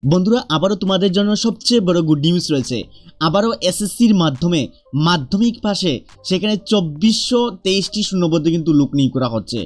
বন্ধুরা আবারও তোমাদের জন্য সবচেয়ে বড় গুড নিউজ রয়েছে। আবারও এসএসসির মাধ্যমে মাধ্যমিক পাশে সেখানে 2423টি শূন্যপদে কিন্তু লোক নিয়োগ করা হচ্ছে।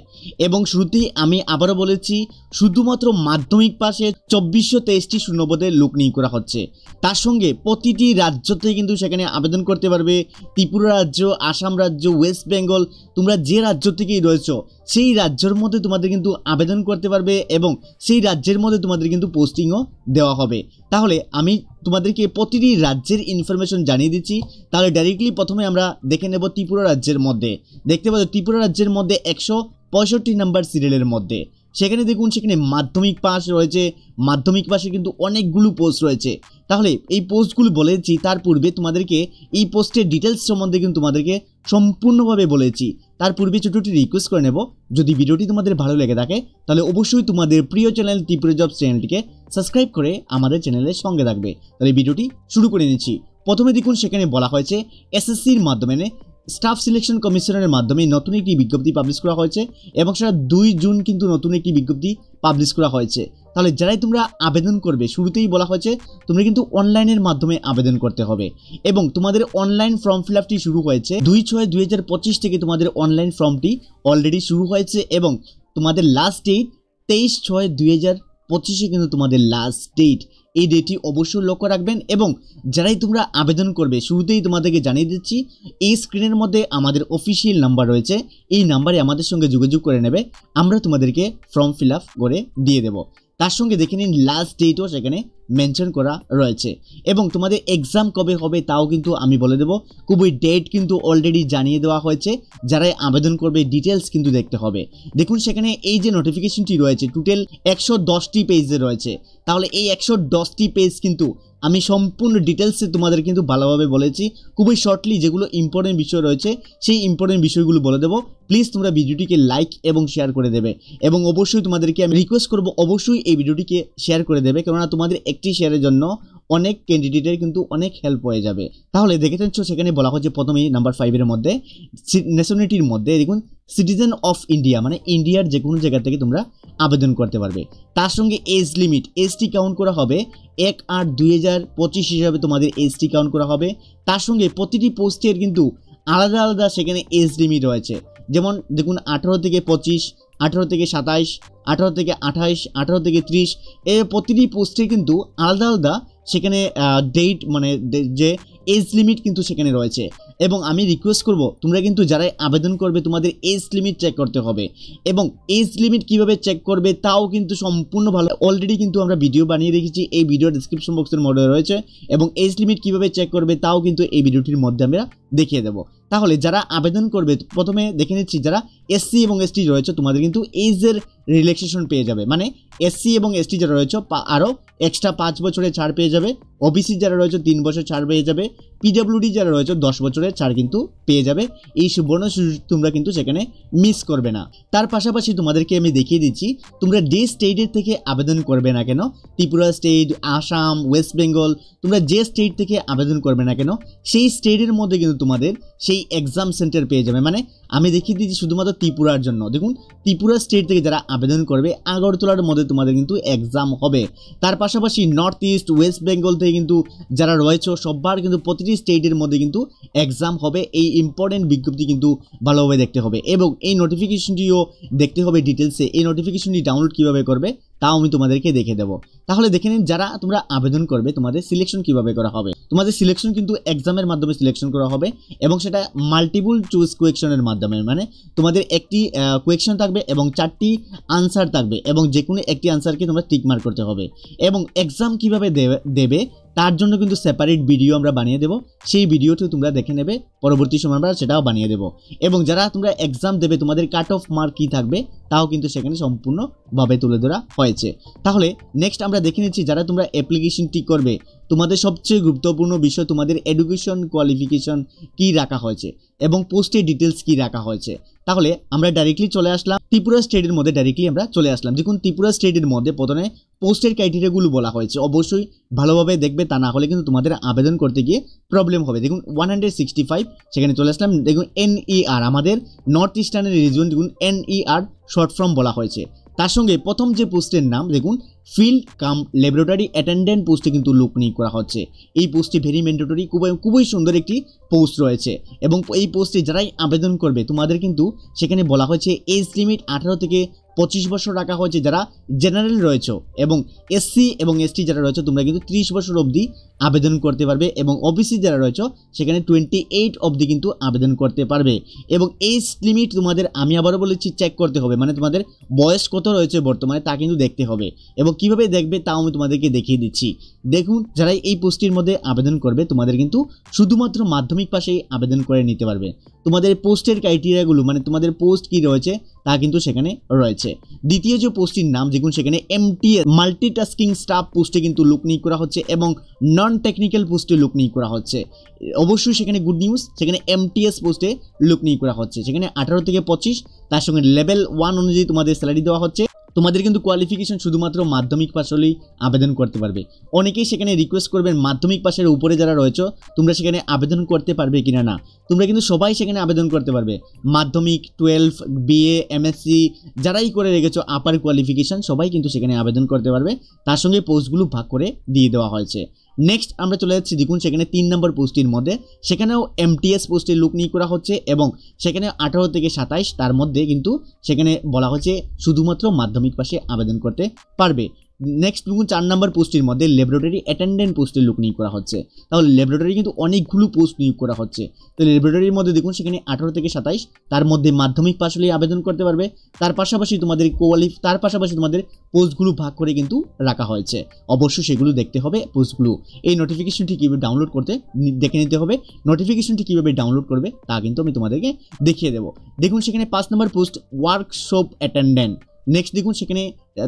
এবং শুরুতেই আমি আবারও বলেছি, শুধুমাত্র মাধ্যমিক পাশে 2423টি শূন্যপদে লোক নিয়োগ করা হচ্ছে। তার সঙ্গে প্রতিটি রাজ্যতে কিন্তু সেখানে আবেদন করতে পারবে। ত্রিপুরা রাজ্য, আসাম রাজ্য, ওয়েস্ট বেঙ্গল, তোমরা যে রাজ্য থেকেই রয়েছো সেই রাজ্যের মধ্যে তোমাদের কিন্তু আবেদন করতে পারবে এবং সেই রাজ্যের মধ্যে তোমাদের কিন্তু পোস্টিংও দেওয়া হবে। তাহলে আমি তোমাদেরকে প্রতিটি রাজ্যের ইনফরমেশন জানিয়ে দিচ্ছি। তাহলে ডাইরেক্টলি প্রথমে আমরা দেখে নেব ত্রিপুরা রাজ্যের মধ্যে। দেখতে পাচ্ছ ত্রিপুরা রাজ্যের মধ্যে 165 নাম্বার সিরিয়ালের মধ্যে সেখানে দেখুন সেখানে মাধ্যমিক পাস রয়েছে। মাধ্যমিক পাশে কিন্তু অনেকগুলো পোস্ট রয়েছে। তাহলে এই পোস্টগুলো বলেছি, তার পূর্বে তোমাদেরকে এই পোস্টের ডিটেলস সম্বন্ধে কিন্তু তোমাদেরকে সম্পূর্ণভাবে বলেছি। তার পূর্বে ছোটটি রিকোয়েস্ট করে নেব, যদি ভিডিওটি তোমাদের ভালো লেগে থাকে তাহলে অবশ্যই তোমাদের প্রিয় চ্যানেল ত্রিপুরা জবস চ্যানেলটিকে সাবস্ক্রাইব করে আমাদের চ্যানেলের সঙ্গে থাকবে। তাহলে ভিডিওটি শুরু করে নিচ্ছি। প্রথমে দেখুন সেখানে বলা হয়েছে এসএসসির মাধ্যমে স্টাফ সিলেকশন কমিশনের মাধ্যমে নতুন একটি বিজ্ঞপ্তি পাবলিশ করা হয়েছে এবং সেটা 2 জুন কিন্তু নতুন একটি বিজ্ঞপ্তি পাবলিশ করা হয়েছে। তাহলে যারাই তোমরা আবেদন করবে, শুরুতেই বলা হয়েছে তোমরা কিন্তু অনলাইনের মাধ্যমে আবেদন করতে হবে এবং তোমাদের অনলাইন ফর্ম ফিল আপটি শুরু হয়েছে 2/6/2025 থেকে। তোমাদের অনলাইন ফর্মটি অলরেডি শুরু হয়েছে এবং তোমাদের লাস্ট ডেট 23/6/2025 কিন্তু তোমাদের লাস্ট ডেট। এই ডেটটি অবশ্যই লক্ষ্য রাখবেন। এবং যারাই তোমরা আবেদন করবে, শুরুতেই তোমাদেরকে জানিয়ে দিচ্ছি এই স্ক্রিনের মধ্যে আমাদের অফিসিয়াল নাম্বার রয়েছে। এই নাম্বারে আমাদের সঙ্গে যোগাযোগ করে নেবে, আমরা তোমাদেরকে ফর্ম ফিল আপ করে দিয়ে দেব। তার সঙ্গে দেখে নিন লাস্ট ডেটও সেখানে মেনশন করা রয়েছে এবং তোমাদের এক্সাম কবে হবে তাও কিন্তু আমি বলে দেবো। খুবই ডেট কিন্তু অলরেডি জানিয়ে দেওয়া হয়েছে। যারাই আবেদন করবে ডিটেলস কিন্তু দেখতে হবে। দেখুন সেখানে এই যে নোটিফিকেশনটি রয়েছে টোটাল 110টি পেজে রয়েছে। তাহলে এই 110টি পেজ কিন্তু আমি সম্পূর্ণ ডিটেলসে তোমাদের কিন্তু ভালোভাবে বলেছি। খুবই শর্টলি যেগুলো ইম্পর্টেন্ট বিষয় রয়েছে সেই ইম্পর্টেন্ট বিষয়গুলো বলে দেবো। প্লিজ তোমরা ভিডিওটিকে লাইক এবং শেয়ার করে দেবে এবং অবশ্যই তোমাদেরকে আমি রিকোয়েস্ট করব অবশ্যই এই ভিডিওটিকে শেয়ার করে দেবে, কেননা তোমাদের একটি শেয়ারের জন্য অনেক ক্যান্ডিডেটের কিন্তু অনেক হেল্প হয়ে যাবে। তাহলে দেখে নিচ্ছ সেখানে বলা হচ্ছে প্রথমেই নাম্বার 5-এর মধ্যে ন্যাশনালিটির মধ্যে দেখুন সিটিজেন অফ ইন্ডিয়া, মানে ইন্ডিয়ার যে কোনো জায়গা থেকে তোমরা আবেদন করতে পারবে। তার সঙ্গে এজ লিমিট, এজটি কাউন্ট করা হবে 1/8/2025 হিসাবে তোমাদের এজটি কাউন্ট করা হবে। তার সঙ্গে প্রতিটি পোস্টের কিন্তু আলাদা আলাদা সেখানে এজ লিমিট রয়েছে। যেমন দেখুন 18 থেকে 25, 18 থেকে 27, 18 থেকে 28, 18 থেকে 30, এই প্রতিটি পোস্টে কিন্তু আলাদা আলাদা সেখানে ডেট মানে যে এজ লিমিট কিন্তু সেখানে রয়েছে। এবং আমি রিকোয়েস্ট করব তোমরা কিন্তু যারাই আবেদন করবে তোমাদের এজ লিমিট চেক করতে হবে এবং এজ লিমিট কিভাবে চেক করবে তাও কিন্তু সম্পূর্ণ ভালো অলরেডি কিন্তু আমরা ভিডিও বানিয়ে রেখেছি, এই ভিডিও ডেসক্রিপশন বক্সের মধ্যে রয়েছে। এবং এজ লিমিট কিভাবে চেক করবে তাও কিন্তু এই ভিডিওটির মধ্যে আমরা দেখিয়ে দেবো। তাহলে যারা আবেদন করবে প্রথমে দেখে নিচ্ছি, যারা এসসি এবং এসটি রয়েছে তোমাদের কিন্তু এজের রিল্যাক্সেশন পেয়ে যাবে, মানে এসসি এবং এসটি যারা রয়েছে আরও এক্সট্রা 5 বছরের ছাড় পেয়ে যাবে। ওবিসি যারা রয়েছে 3 বছর ছাড় পেয়ে যাবে। পিডব্লিউডি যারা রয়েছে 10 বছরের ছাড় কিন্তু পেয়ে যাবে। এই সুবর্ণ সুযোগ তোমরা কিন্তু সেখানে মিস করবে না। তার পাশাপাশি তোমাদেরকে আমি দেখিয়ে দিচ্ছি তোমরা যে স্টেটের থেকে আবেদন করবে না কেন, ত্রিপুরা স্টেট, আসাম, ওয়েস্ট বেঙ্গল, তোমরা যে স্টেট থেকে আবেদন করবে না কেন সেই স্টেটের মধ্যে কিন্তু তোমাদের সেই এক্সাম সেন্টার পেয়ে যাবে। মানে আমি দেখিয়ে দিচ্ছি শুধুমাত্র ত্রিপুরার জন্য। দেখুন ত্রিপুরা স্টেট থেকে যারা আবেদন করবে আগরতলার মধ্যে তোমাদের কিন্তু এক্সাম হবে। তার পাশাপাশি নর্থ ইস্ট, ওয়েস্ট বেঙ্গল থেকে কিন্তু যারা রয়েছে সবার কিন্তু প্রতিটি স্টেটের মধ্যে কিন্তু এক্সাম হবে। এই ইম্পর্টেন্ট বিজ্ঞপ্তি কিন্তু ভালোভাবে দেখতে হবে এবং এই নোটিফিকেশনটিও দেখতে হবে ডিটেলসে। এই নোটিফিকেশনটি ডাউনলোড কীভাবে করবে তাও আমি তোমাদেরকে দেখে দেবো। তাহলে দেখে নিন যারা তোমরা আবেদন করবে তোমাদের সিলেকশন কিভাবে করা হবে। তোমাদের সিলেকশন কিন্তু এক্সামের মাধ্যমে সিলেকশন করা হবে এবং সেটা মাল্টিপল চুজ কোয়েকশনের মাধ্যমে, মানে তোমাদের একটি কোয়েকশন থাকবে এবং 4টি আনসার থাকবে এবং যে কোনো একটি আনসারকে তোমরা টিক মার্ক করতে হবে। এবং এক্সাম কিভাবে দেবে তার জন্য কিন্তু সেপারেট ভিডিও আমরা বানিয়ে দেবো, সেই ভিডিওটিও তোমরা দেখে নেবে। পরবর্তী সময় আমরা সেটাও বানিয়ে দেবো। এবং যারা তোমরা এক্সাম দেবে তোমাদের কাট অফ মার্ক কী থাকবে তাও কিন্তু সেখানে সম্পূর্ণভাবে তুলে ধরা হয়েছে। তাহলে নেক্সট আমরা দেখে নিচ্ছি যারা তোমরা অ্যাপ্লিকেশনটি করবে তোমাদের সবচেয়ে গুরুত্বপূর্ণ বিষয় তোমাদের এডুকেশন কোয়ালিফিকেশন কী রাখা হয়েছে এবং পোস্টের ডিটেলস কী রাখা হয়েছে। তাহলে আমরা ডাইরেক্টলি চলে আসলাম ত্রিপুরা স্টেটের মধ্যে, ডাইরেক্টলি আমরা চলে আসলাম। দেখুন ত্রিপুরা স্টেটের মধ্যে প্রথমে পোস্টের ক্রাইটেরিয়াগুলো বলা হয়েছে, অবশ্যই ভালোভাবে দেখবে, তা না হলে কিন্তু তোমাদের আবেদন করতে গিয়ে প্রবলেম হবে। দেখুন 165 সেখানে চলে আসলাম। দেখুন NER আমাদের নর্থ ইস্টার্নের রিজন, দেখুন NER শর্ট ফর্ম বলা হয়েছে। তার সঙ্গে প্রথম যে পোস্টের নাম দেখুন ফিল্ড কাম ল্যাবরেটরি অ্যাটেন্ডেন্ট পোস্টে কিন্তু লোক নিয়োগ করা হচ্ছে। এই পোস্টটি ভেরি ম্যান্ডেটরি, খুবই সুন্দর একটি পোস্ট রয়েছে এবং এই পোস্টে যারাই আবেদন করবে তোমাদের কিন্তু সেখানে বলা হয়েছে এজ লিমিট 18 থেকে 25 বছর রাখা হয়েছে যারা জেনারেল রয়েছে, এবং এসসি এবং এসটি যারা রয়েছে তোমরা কিন্তু 30 বছর অবধি আবেদন করতে পারবে, এবং ওবিসি যারা রয়েছে সেখানে 28 অবধি কিন্তু আবেদন করতে পারবে। এবং এজ লিমিট তোমাদের আমি আবারও বলেছি চেক করতে হবে, মানে তোমাদের বয়স কত রয়েছে বর্তমানে তা কিন্তু দেখতে হবে, এবং কিভাবে দেখবে তাও আমি তোমাদেরকে দেখিয়ে দিচ্ছি। দেখুন যারা এই পোস্টের মধ্যে আবেদন করবে তোমাদের কিন্তু শুধুমাত্র মাধ্যমিক পাশেই আবেদন করে নিতে পারবে। তোমাদের পোস্টের ক্রাইটেরিয়াগুলো মানে তোমাদের পোস্ট কি রয়েছে তা কিন্তু সেখানে রয়েছে। দ্বিতীয় যে পোস্টটির নাম দেখুন সেখানে MTS মাল্টিটাস্কিং স্টাফ পোস্টে কিন্তু লোক নিয়োগ করা হচ্ছে এবং নন টেকনিক্যাল পোস্টে লোক নিয়োগ করা হচ্ছে। অবশ্যই সেখানে গুড নিউজ, সেখানে MTS পোস্টে লোক নিয়োগ করা হচ্ছে, সেখানে 18 থেকে 25, তার সঙ্গে লেভেল 1 অনুযায়ী তোমাদের স্যালারি দেওয়া হচ্ছে। তোমাদের কিন্তু কোয়ালিফিকেশন শুধুমাত্র মাধ্যমিক পাশ হলেই আবেদন করতে পারবে। অনেকেই সেখানে রিকোয়েস্ট করবেন মাধ্যমিক পাশের উপরে যারা রয়েছে তোমরা সেখানে আবেদন করতে পারবে কিনা, না তোমরা কিন্তু সবাই সেখানে আবেদন করতে পারবে। মাধ্যমিক 12 BA MSc যারাই করে রেখেছো আপার কোয়ালিফিকেশন সবাই কিন্তু সেখানে আবেদন করতে পারবে, তার সঙ্গে পোস্টগুলো ভাগ করে দিয়ে দেওয়া হয়েছে। নেক্সট আমরা চলে যাচ্ছি দেখুন সেখানে 3 নম্বর পোস্টের মধ্যে, সেখানেও MTS পোস্টে লোক নিয়োগ করা হচ্ছে এবং সেখানে 18 থেকে 27 তার মধ্যে কিন্তু সেখানে বলা হচ্ছে শুধুমাত্র মাধ্যমিক পাশে আবেদন করতে পারবে। নেক্সট দেখুন 4 নম্বর পোস্টের মধ্যে ল্যাবরেটরি অ্যাটেন্ডেন্ট পোস্টে লোক নিয়োগ করা হচ্ছে। তাহলে ল্যাবরেটরি কিন্তু অনেকগুলো পোস্ট নিয়োগ করা হচ্ছে। তো ল্যাবরেটরির মধ্যে দেখুন সেখানে 18 থেকে 27 তার মধ্যে মাধ্যমিক পাশ হলেই আবেদন করতে পারবে। তার পাশাপাশি তোমাদের তোমাদের পোস্টগুলো ভাগ করে কিন্তু রাখা হয়েছে, অবশ্যই সেগুলো দেখতে হবে পোস্টগুলো। এই নোটিফিকেশনটি কীভাবে ডাউনলোড করতে দেখে নিতে হবে, নোটিফিকেশনটি কীভাবে ডাউনলোড করবে তা কিন্তু আমি তোমাদেরকে দেখিয়ে দেবো। দেখুন সেখানে 5 নম্বর পোস্ট ওয়ার্কশপ অ্যাটেন্ডেন্ট। নেক্সট দেখুন সেখানে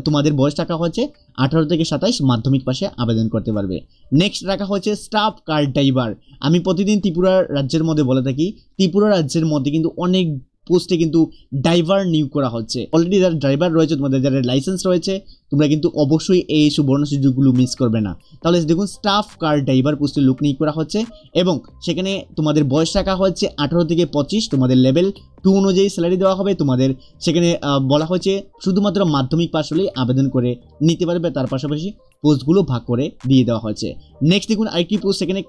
তোমাদের বয়স রাখা হচ্ছে 18 থেকে 27, মাধ্যমিক পাশে আবেদন করতে পারবে। নেক্সট রাখা হচ্ছে স্টাফ কার ড্রাইভার। আমি প্রতিদিন ত্রিপুরা রাজ্যের মধ্যে বলে থাকি ত্রিপুরা রাজ্যের মধ্যে কিন্তু অনেক পোস্টে কিন্তু ড্রাইভার নিয়োগ করা হচ্ছে। অলরেডি যারা ড্রাইভার রয়েছে তোমাদের যারা লাইসেন্স রয়েছে তোমরা কিন্তু অবশ্যই এই সুবর্ণ সুযোগগুলো মিস করবে না। তাহলে দেখুন স্টাফ কার ড্রাইভার পোস্টে লোক নিয়োগ করা হচ্ছে এবং সেখানে তোমাদের বয়স রাখা হচ্ছে 18 থেকে 25, তোমাদের লেভেল 2 অনুযায়ী স্যালারি দেওয়া হবে। তোমাদের সেখানে বলা হয়েছে শুধুমাত্র মাধ্যমিক পাশ হলেই আবেদন করে নিতে পারবে, তার পাশাপাশি পোস্টগুলো ভাগ করে দিয়ে দেওয়া হয়েছে। নেক্সট দেখুন আরেকটি পোস্ট সেখানে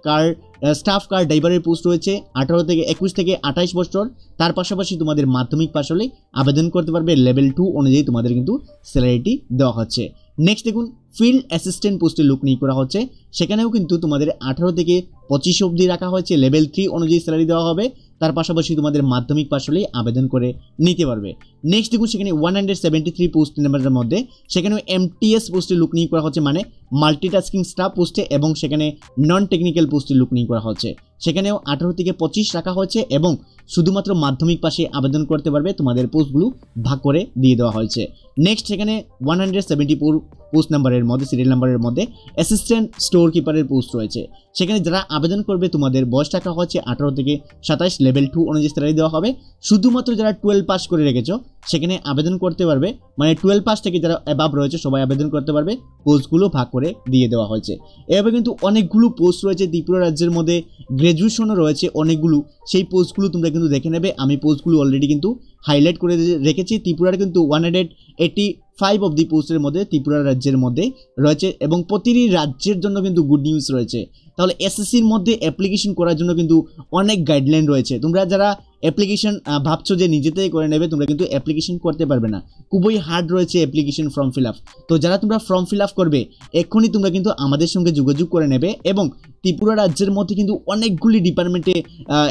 স্টাফ কার ড্রাইভারের পোস্ট রয়েছে 18 থেকে 21 থেকে 28 বছর, তার পাশাপাশি তোমাদের মাধ্যমিক পাশ হলেই আবেদন করতে পারবে, লেভেল 2 অনুযায়ী তোমাদের কিন্তু স্যালারিটি দেওয়া হচ্ছে। নেক্সট দেখুন ফিল্ড অ্যাসিস্ট্যান্ট পোস্টে লোক নিয়োগ করা হচ্ছে, সেখানেও কিন্তু তোমাদের 18 থেকে 25 অবধি রাখা হয়েছে, লেভেল 3 অনুযায়ী স্যালারি দেওয়া হবে, তার পাশাপাশি তোমাদের মাধ্যমিক পাশ হলেই আবেদন করে নিতে পারবে। নেক্সট দেখুন সেখানে 173 পোস্ট নাম্বারের মধ্যে সেখানেও MTS পোস্টে লোক নিয়োগ করা হচ্ছে, মানে মাল্টিটাস্কিং স্টাফ পোস্টে, এবং সেখানে নন টেকনিক্যাল পোস্টে লোক নিয়োগ করা হচ্ছে, সেখানেও 18 থেকে 25 রাখা হয়েছে এবং শুধুমাত্র মাধ্যমিক পাশে আবেদন করতে পারবে, তোমাদের পোস্টগুলো ভাগ করে দিয়ে দেওয়া হয়েছে। নেক্সট সেখানে 174 পোস্ট নাম্বারের মধ্যে সিরিয়াল নাম্বারের মধ্যে অ্যাসিস্ট্যান্ট স্টোর কিপারের পোস্ট রয়েছে, সেখানে যারা আবেদন করবে তোমাদের বয়স রাখা হচ্ছে 18 থেকে 27, লেভেল 2 অনুযায়ী স্যালারি দেওয়া হবে। শুধুমাত্র যারা 12 পাস করে রেখেছো সেখানে আবেদন করতে পারবে, মানে 12 পাস থেকে যারা অ্যাবাভ রয়েছে সবাই আবেদন করতে পারবে, পোস্টগুলো ভাগ করে দিয়ে দেওয়া হয়েছে। এভাবে কিন্তু অনেকগুলো পোস্ট রয়েছে ত্রিপুরা রাজ্যের মধ্যে, গ্র্যাজুয়েশনও রয়েছে অনেকগুলো, সেই পোস্টগুলো তোমরা কিন্তু দেখে নেবে। আমি পোস্টগুলো অলরেডি কিন্তু হাইলাইট করে রেখেছি। ত্রিপুরার কিন্তু 185 অব দি পোস্টের মধ্যে ত্রিপুরা রাজ্যের মধ্যে রয়েছে এবং প্রতিটি রাজ্যের জন্য কিন্তু গুড নিউজ রয়েছে। তাহলে এসএসসির মধ্যে অ্যাপ্লিকেশন করার জন্য কিন্তু অনেক গাইডলাইন রয়েছে। তোমরা যারা অ্যাপ্লিকেশন ভাবছো যে নিজেতেই করে নেবে, তোমরা কিন্তু অ্যাপ্লিকেশন করতে পারবে না, খুবই হার্ড রয়েছে অ্যাপ্লিকেশন ফর্ম ফিল আপ। তো যারা তোমরা ফর্ম ফিল আপ করবে এক্ষুনি তোমরা কিন্তু আমাদের সঙ্গে যোগাযোগ করে নেবে, এবং ত্রিপুরা রাজ্যের মধ্যে কিন্তু অনেকগুলি ডিপার্টমেন্টে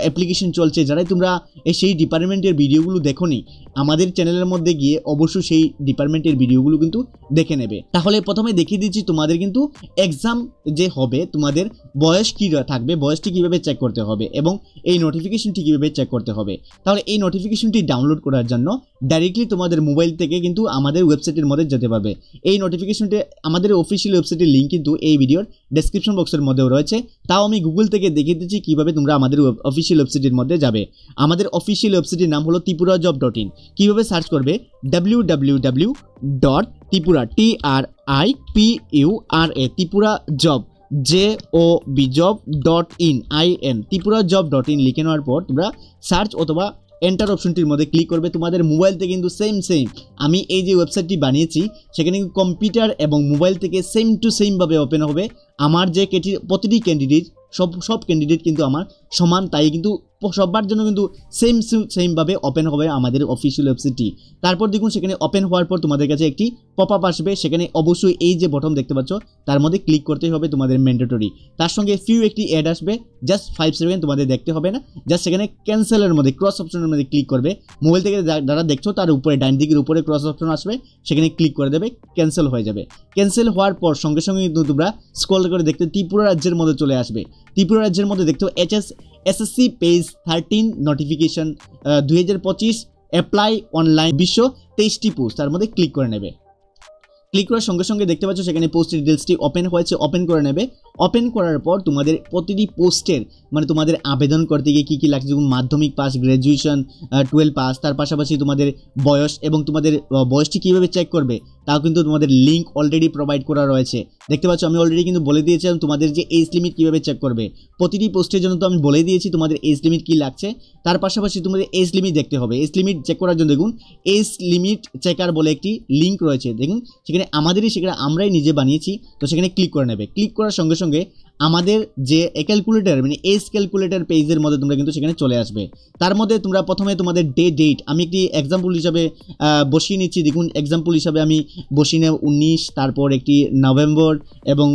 অ্যাপ্লিকেশন চলছে। যারাই তোমরা সেই ডিপার্টমেন্টের ভিডিওগুলো দেখোনি আমাদের চ্যানেলের মধ্যে গিয়ে অবশ্যই সেই ডিপার্টমেন্টের ভিডিওগুলো কিন্তু দেখে নেবে। তাহলে প্রথমে দেখিয়ে দিচ্ছি তোমাদের কিন্তু এক্সাম যে হবে তোমাদের বয়স কী থাকবে, বয়সটি কীভাবে চেক করতে হবে এবং এই নোটিফিকেশনটি কীভাবে চেক করতে হবে। তাহলে এই নোটিফিকেশনটি ডাউনলোড করার জন্য ডাইরেক্টলি তোমাদের মোবাইল থেকে কিন্তু আমাদের ওয়েবসাইটের মধ্যে যেতে পারবে। এই নোটিফিকেশনটি আমাদের অফিসিয়াল ওয়েবসাইটের লিঙ্ক কিন্তু এই ভিডিওর ডেসক্রিপশন বক্সের মধ্যেও রয়েছে, তাও আমি গুগল থেকে দেখিয়ে দিচ্ছি কীভাবে তোমরা আমাদের অফিসিয়াল ওয়েবসাইটের মধ্যে যাবে। আমাদের অফিসিয়াল ওয়েবসাইটের নাম হলো ত্রিপুরাজব.in। কীভাবে সার্চ করবে www.tripura ত্রিপুরাজব job.in ত্রিপুরাজব.in লিখে নেওয়ার পর তোমরা সার্চ অথবা এন্টার অপশনটির মধ্যে ক্লিক করবে। তোমাদের মোবাইল থেকে কিন্তু সেম আমি এই যে ওয়েবসাইটটি বানিয়েছি সেখানে কিন্তু কম্পিউটার এবং মোবাইল থেকে সেম টু সেম ভাবে ওপেন হবে। আমার যে প্রতিটি ক্যান্ডিডেট সব ক্যান্ডিডেট কিন্তু আমার সমান, তাই কিন্তু সবার জন্য কিন্তু সেম ভাবে ওপেন হবে আমাদের অফিসিয়াল ওয়েবসাইটটি। তারপর দেখুন সেখানে ওপেন হওয়ার পর তোমাদের কাছে একটি পপআপ আসবে, সেখানে অবশ্যই এই যে বটন দেখতে পাচ্ছ তার মধ্যে ক্লিক করতে হবে তোমাদের ম্যান্ডেটরি। তার সঙ্গে একটি অ্যাড আসবে, জাস্ট 5 সেকেন্ড তোমাদের দেখতে হবে না, জাস্ট সেখানে ক্যান্সেলের মধ্যে ক্রস অপশনের মধ্যে ক্লিক করবে। মোবাইল থেকে যারা দেখছো তার উপরে ডান দিকের উপরে ক্রস অপশন আসবে, সেখানে ক্লিক করে দেবে, ক্যান্সেল হয়ে যাবে। ক্যান্সেল হওয়ার পর সঙ্গে সঙ্গে কিন্তু তোমরা স্ক্রল করে দেখতে ত্রিপুরা রাজ্যের মধ্যে চলে আসবে। ত্রিপুরা রাজ্যের মধ্যে দেখতে SSC page 13 notification 2025 apply online 23টি পোস্ট, তার মধ্যে ক্লিক করে নেবে। ক্লিক করার সঙ্গে সঙ্গে দেখতে পাচ্ছ সেখানে পোস্ট ডিটেলসটি ওপেন হয়েছে, ওপেন করে নেবে। ওপেন করার পর তোমাদের প্রতিটি পোস্টের মানে তোমাদের আবেদন করতে গিয়ে কী কী লাগছে, যেমন মাধ্যমিক পাস, গ্র্যাজুয়েশন, 12 পাস, তার পাশাপাশি তোমাদের বয়স এবং তোমাদের বয়সটি কীভাবে চেক করবে তাও কিন্তু তোমাদের লিঙ্ক অলরেডি প্রোভাইড করা রয়েছে। দেখতে পাচ্ছ আমি অলরেডি কিন্তু বলে দিয়েছিলাম তোমাদের যে এজ লিমিট কীভাবে চেক করবে। প্রতিটি পোস্টের জন্য তো আমি বলে দিয়েছি তোমাদের এজ লিমিট কী লাগছে। তার পাশাপাশি তোমাদের এজ লিমিট দেখতে হবে। এজ লিমিট চেক করার জন্য দেখুন এজ লিমিট চেকার বলে একটি লিঙ্ক রয়েছে, দেখুন সেখানে সেখানে আমরাই নিজে বানিয়েছি, তো সেখানে ক্লিক করে নেবে। ক্লিক করার সঙ্গে সঙ্গে আমাদের যে ক্যালকুলেটর মানে এজ ক্যালকুলেটর পেজের মধ্যে তোমরা কিন্তু সেখানে চলে আসবে। তার মধ্যে তোমরা প্রথমে তোমাদের ডেট আমি একটি এক্সাম্পল হিসাবে বসিয়ে নিচ্ছি। দেখুন এক্সাম্পল হিসাবে আমি বসিয়ে নেব 19, তারপর একটি নভেম্বর এবং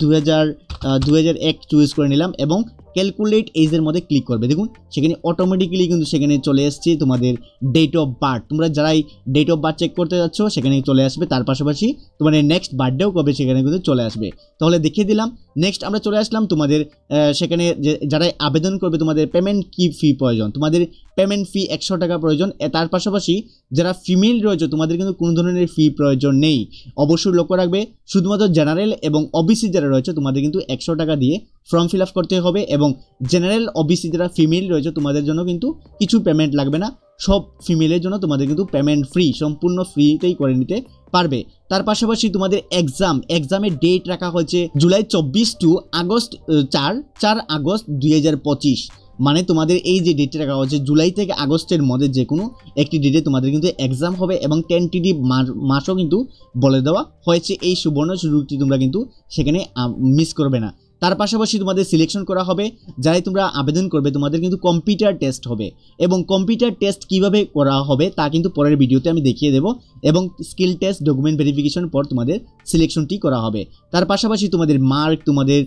2001 চুজ করে নিলাম এবং ক্যালকুলেট এজের মধ্যে ক্লিক করবে। দেখুন সেখানে অটোমেটিক্যালি কিন্তু সেখানে চলে আসছে তোমাদের ডেট অফ বার্থ। তোমরা যারাই ডেট অফ বার্থ চেক করতে যাচ্ছ সেখানে চলে আসবে। তার পাশাপাশি তোমাদের নেক্সট বার্থডেও কবে সেখানে কিন্তু চলে আসবে। তাহলে দেখিয়ে দিলাম। নেক্সট আমরা চলে আসলাম তোমাদের সেখানে যারাই আবেদন করবে তোমাদের পেমেন্ট কি ফি প্রয়োজন, তোমাদের পেমেন্ট ফি 100 টাকা প্রয়োজন। তার পাশাপাশি যারা ফিমেল রয়েছে তোমাদের কিন্তু কোনো ধরনের ফি প্রয়োজন নেই। অবশ্যই লক্ষ্য রাখবে শুধুমাত্র জেনারেল এবং ওবিসি যারা রয়েছে তোমাদের কিন্তু 100 টাকা দিয়ে ফর্ম ফিল আপ করতে হবে এবং জেনারেল ওবিসি যারা ফিমেল রয়েছে তোমাদের জন্য কিন্তু কিছু পেমেন্ট লাগবে না। সব ফিমেলের জন্য তোমাদের কিন্তু পেমেন্ট ফ্রি, সম্পূর্ণ ফ্রিতেই করে নিতে পারবে। তার পাশাপাশি তোমাদের এক্সামের ডেট রাখা হয়েছে জুলাই 24 টু আগস্ট 4 আগস্ট 2025। মানে তোমাদের এই যে ডেটটা রাখা হচ্ছে জুলাই থেকে আগস্টের মধ্যে যে কোনো একটি ডেটে তোমাদের কিন্তু এক্সাম হবে এবং টেন্টেটিভ মাসও কিন্তু বলে দেওয়া হয়েছে। এই সুবর্ণ সুযোগটি তোমরা কিন্তু সেখানে মিস করবে না। তার পাশাপাশি তোমাদের সিলেকশন করা হবে, যারাই তোমরা আবেদন করবে তোমাদের কিন্তু কম্পিউটার টেস্ট হবে এবং কম্পিউটার টেস্ট কিভাবে করা হবে তা কিন্তু পরের ভিডিওতে আমি দেখিয়ে দেব এবং স্কিল টেস্ট ডকুমেন্ট ভেরিফিকেশন পর তোমাদের সিলেকশনটি করা হবে। তার পাশাপাশি তোমাদের মার্ক, তোমাদের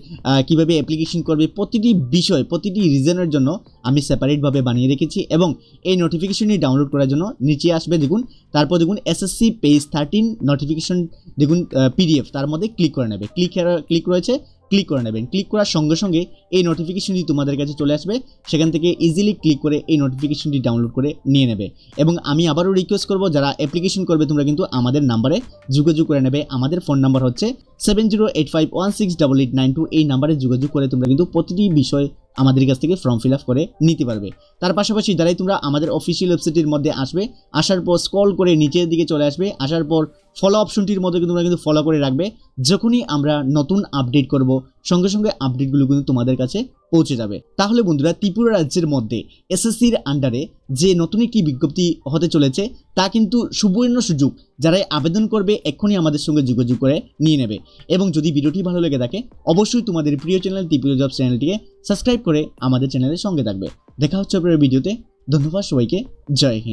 কিভাবে অ্যাপ্লিকেশন করবে, প্রতিটি বিষয় প্রতিটি রিজনের জন্য আমি সেপারেটভাবে বানিয়ে রেখেছি এবং এই নোটিফিকেশনটি ডাউনলোড করার জন্য নিচে আসবে দেখুন। তারপর দেখুন এসএসসি পেজ 13 নোটিফিকেশন দেখুন পিডিএফ, তার মধ্যে ক্লিক করে নেবে। ক্লিক রয়েছে, ক্লিক করে নেবেন। ক্লিক করার সঙ্গে সঙ্গে এই নোটিফিকেশনটি তোমাদের কাছে চলে আসবে, সেখান থেকে ইজিলি ক্লিক করে এই নোটিফিকেশনটি ডাউনলোড করে নিয়ে নেবে। এবং আমি আবারও রিকোয়েস্ট করব যারা অ্যাপ্লিকেশন করবে তোমরা কিন্তু আমাদের নাম্বারে যোগাযোগ করে নেবে। আমাদের ফোন নাম্বার হচ্ছে 7085168892। এই নাম্বারে যোগাযোগ করে তোমরা কিন্তু প্রতিটি বিষয় আমাদের কাছ থেকে ফর্ম ফিল আপ করে নিতে পারবে। তার পাশাপাশি যারাই তোমরা আমাদের অফিসিয়াল ওয়েবসাইটের মধ্যে আসবে, আসার পর স্ক্রল করে নিচের দিকে চলে আসবে, আসার পর ফলো অপশনটির মধ্যে কিন্তু তোমরা কিন্তু ফলো করে রাখবে। যখনই আমরা নতুন আপডেট করব সঙ্গে সঙ্গে আপডেটগুলো কিন্তু তোমাদের কাছে পৌঁছে যাবে। তাহলে বন্ধুরা ত্রিপুরা রাজ্যের মধ্যে এসএসসির আন্ডারে যে নতুন একটি বিজ্ঞপ্তি হতে চলেছে তা কিন্তু সুবর্ণ সুযোগ, যারাই আবেদন করবে এক্ষুনি আমাদের সঙ্গে যোগাযোগ করে নিয়ে নেবে। এবং যদি ভিডিওটি ভালো লেগে থাকে অবশ্যই তোমাদের প্রিয় চ্যানেল ত্রিপুরা জবস চ্যানেলটিকে সাবস্ক্রাইব করে আমাদের চ্যানেলের সঙ্গে থাকবে। দেখা হচ্ছে পরের ভিডিওতে। ধন্যবাদ সবাইকে, জয় হিন্দ।